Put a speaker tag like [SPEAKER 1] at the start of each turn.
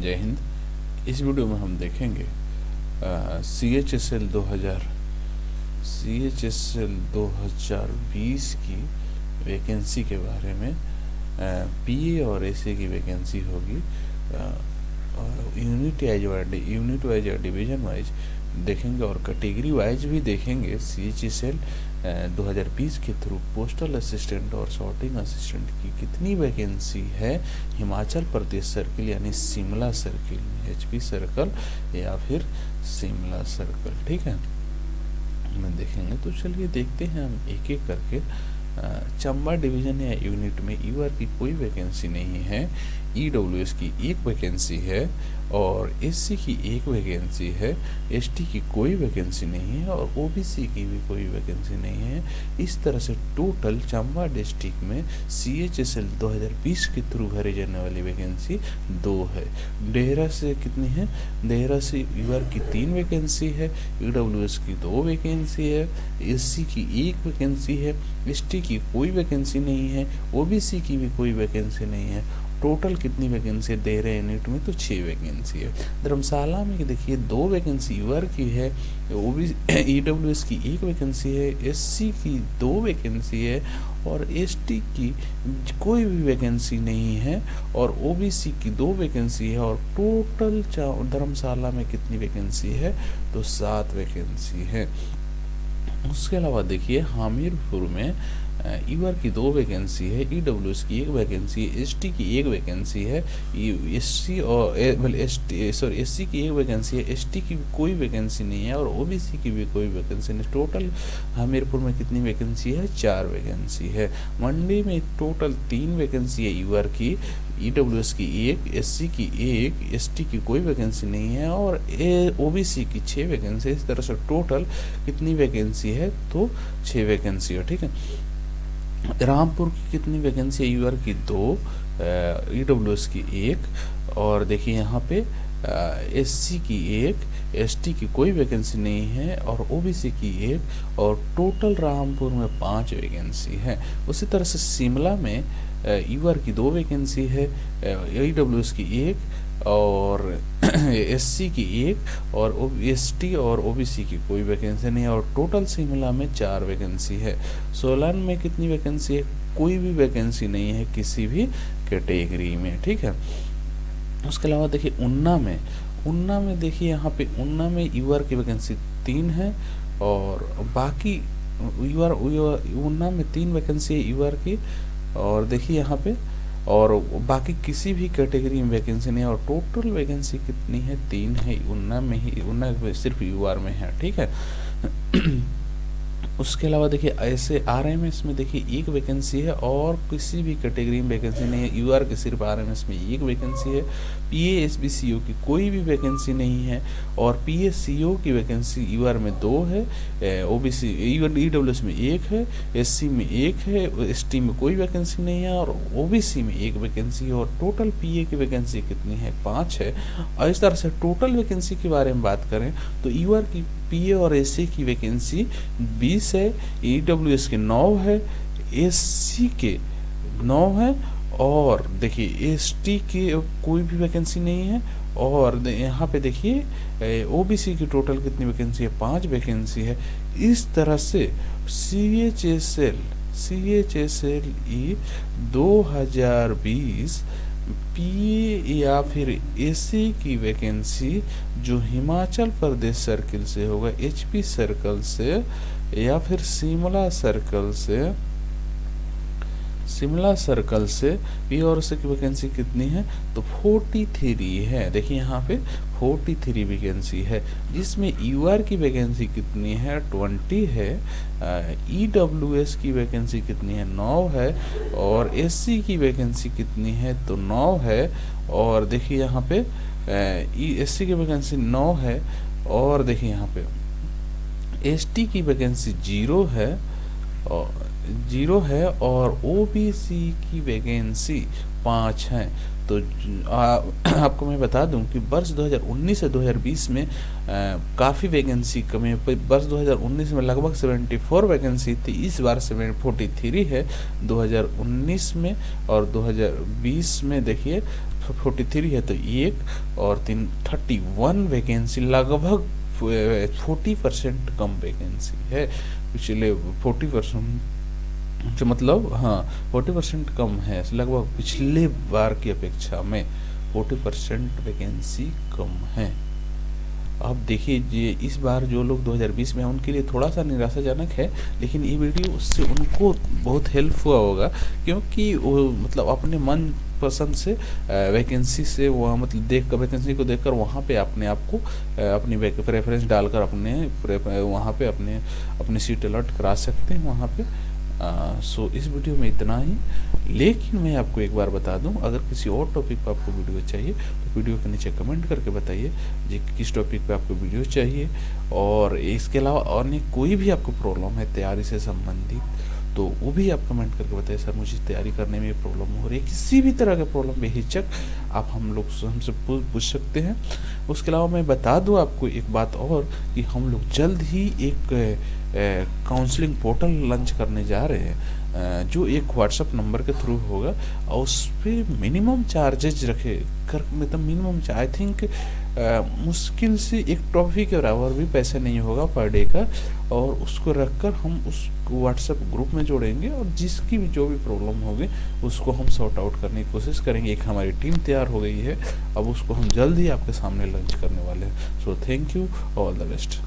[SPEAKER 1] जय हिंद। इस वीडियो में हम देखेंगे CHSL 2020 की वैकेंसी के बारे में। PA और SA की वैकेंसी होगी। यूनिट वाइज या डिवीज़न वाइज देखेंगे और कैटेगरी वाइज भी देखेंगे। CHSL 2020 के थ्रू पोस्टल असिस्टेंट और सॉर्टिंग असिस्टेंट की कितनी वैकेंसी है हिमाचल प्रदेश सर्किल यानी शिमला सर्किल में, HP सर्कल या फिर शिमला सर्कल। ठीक है, में देखेंगे। तो चलिए देखते हैं हम एक एक करके। चंबा डिवीज़न या यूनिट में UR की कोई वैकेंसी नहीं है, EWS की एक वैकेंसी है और SC की एक वैकेंसी है, ST की कोई वैकेंसी नहीं है और OBC की भी कोई वैकेंसी नहीं है। इस तरह से टोटल चंबा डिस्ट्रिक्ट में CHSL 2020 के थ्रू भरी जाने वाली वैकेंसी 2 है। देहरा से कितनी है? देहरा से UR की 3 वैकेंसी है, EWS की 2 वैकेंसी है, SC की 1 वैकेंसी है, ST की कोई वैकेंसी नहीं है, OBC की भी कोई वैकेंसी नहीं है। टोटल कितनी वैकेंसी दे रहे हैं यूनिट में? तो 6 वैकेंसी है। धर्मशाला में देखिए 2 वैकेंसी UR की है, EWS की 1 वैकेंसी है, SC की 2 वैकेंसी है और ST की कोई भी वैकेंसी नहीं है और OBC की 2 वैकेंसी है और टोटल धर्मशाला में कितनी वैकेंसी है? तो 7 वैकेंसी है। उसके अलावा देखिए हमीरपुर में UR की 2 वैकेंसी है, EWS की 1 वैकेंसी है, ST की 1 वैकेंसी है, SC और SC की 1 वैकेंसी है, ST की कोई वैकेंसी नहीं है और OBC की भी कोई वैकेंसी नहीं। टोटल हमीरपुर में कितनी वैकेंसी है? 4 वैकेंसी है। मंडी में टोटल 3 वैकेंसी है UR की, EWS की 1, SC की 1, ST की कोई वैकेंसी नहीं है और OBC की 6 वैकेंसी। इस तरह से टोटल कितनी वैकेंसी है? तो 6 वैकेंसी है। ठीक है, रामपुर की कितनी वैकेंसी है? UR की 2, EWS की 1 और देखिए यहाँ पे SC की 1, ST की कोई वैकेंसी नहीं है और OBC की 1 और टोटल रामपुर में 5 वैकेंसी है। उसी तरह से शिमला में UR की 2 वैकेंसी है, EWS की 1 और SC की 1 और ST और OBC की कोई वैकेंसी नहीं है और टोटल शिमला में 4 वैकेंसी है। सोलन में कितनी वैकेंसी है? कोई भी वैकेंसी नहीं है किसी भी कैटेगरी में। ठीक है, उसके अलावा देखिए उन्ना में देखिए यहाँ पे उन्ना में UR की वैकेंसी 3 है और बाकी उन्ना में 3 वैकेंसी है UR की और देखिए यहाँ पे और बाकी किसी भी कैटेगरी में वैकेंसी नहीं है और टोटल वैकेंसी कितनी है? 3 है उन्ना में ही, उन्ना सिर्फ UR में है। ठीक है उसके अलावा देखिए ऐसे RMS में देखिए 1 वैकेंसी है और किसी भी कैटेगरी में वैकेंसी नहीं है। UR की सिर्फ RMS में 1 वैकेंसी है। PA SBCO की कोई भी वैकेंसी नहीं है और PSCO की वैकेंसी UR में 2 है, OBC EWS में 1 है, SC में 1 है, ST में कोई वैकेंसी नहीं है और OBC में 1 वैकेंसी है और टोटल PA की वैकेंसी कितनी है? 5 है। और इस तरह से टोटल वैकेंसी के बारे में बात करें तो UR की PA और SC की वैकेंसी 20 है, EWS के 9 है, SC के 9 है और देखिए ST की कोई भी वैकेंसी नहीं है और यहाँ पे देखिए OBC की टोटल कितनी वैकेंसी है? 5 वैकेंसी है। इस तरह से CHSL 2020 PA या फिर SC की वैकेंसी जो हिमाचल प्रदेश सर्किल से होगा, HP सर्कल से या फिर शिमला सर्कल से PA और SC की वैकेंसी कितनी है? तो 43 है। देखिए यहाँ पे 43 वैकेंसी है जिसमें UR की वैकेंसी कितनी है? 20 है। EWS की वैकेंसी कितनी है? 9 है और SC की वैकेंसी कितनी है? तो 9 है और देखिए यहाँ पे SC की वैकेंसी 9 है और देखिए यहाँ पे ST की वैकेंसी 0 है और OBC की वैकेंसी 5 है। तो आपको मैं बता दूं कि वर्ष 2019 से 2020 में काफ़ी वैकेंसी कमी है। वर्ष 2019 में लगभग 74 वैकेंसी थी, इस बार 43 है 2019 में और 2020 में देखिए 43 है तो एक और 31 वैकेंसी, लगभग 40% कम वैकेंसी है पिछले 40%, जो मतलब हाँ 40% कम है लगभग पिछले बार की अपेक्षा में 40% वैकेंसी कम है। अब देखिए ये इस बार जो लोग 2020 में हैं उनके लिए थोड़ा सा निराशाजनक है, लेकिन ये वीडियो उससे उनको बहुत हेल्प हुआ होगा, क्योंकि वो मतलब अपने मन पसंद से वैकेंसी से वहाँ मतलब देख कर वैकेंसी को देखकर वहाँ पे अपने आप को अपनी प्रेफरेंस डालकर अपने वहाँ पे अपनी सीट अलॉट करा सकते हैं वहाँ पे। सो इस वीडियो में इतना ही, लेकिन मैं आपको एक बार बता दूं, अगर किसी और टॉपिक पर आपको वीडियो चाहिए तो वीडियो के नीचे कमेंट करके बताइए जी किस टॉपिक पे आपको वीडियो चाहिए। और इसके अलावा अन्य कोई भी आपको प्रॉब्लम है तैयारी से संबंधित तो वो भी आप कमेंट करके बताइए, सर मुझे तैयारी करने में प्रॉब्लम हो रही है, किसी भी तरह का प्रॉब्लम बेहिचक आप हमसे पूछ सकते हैं। उसके अलावा मैं बता दूं आपको एक बात और कि हम लोग जल्द ही एक काउंसलिंग पोर्टल लॉन्च करने जा रहे हैं, जो एक व्हाट्सएप नंबर के थ्रू होगा और उस पर मिनिमम चार्जेज रखे कर मतलब मिनिमम आई थिंक मुश्किल से एक टॉपिक के बराबर भी पैसे नहीं होगा पर डे का, और उसको रखकर हम उस व्हाट्सएप ग्रुप में जोड़ेंगे और जिसकी भी जो भी प्रॉब्लम होगी उसको हम सॉर्ट आउट करने की कोशिश करेंगे। एक हमारी टीम तैयार हो गई है, अब उसको हम जल्द ही आपके सामने लॉन्च करने वाले हैं। So thank you, all the best.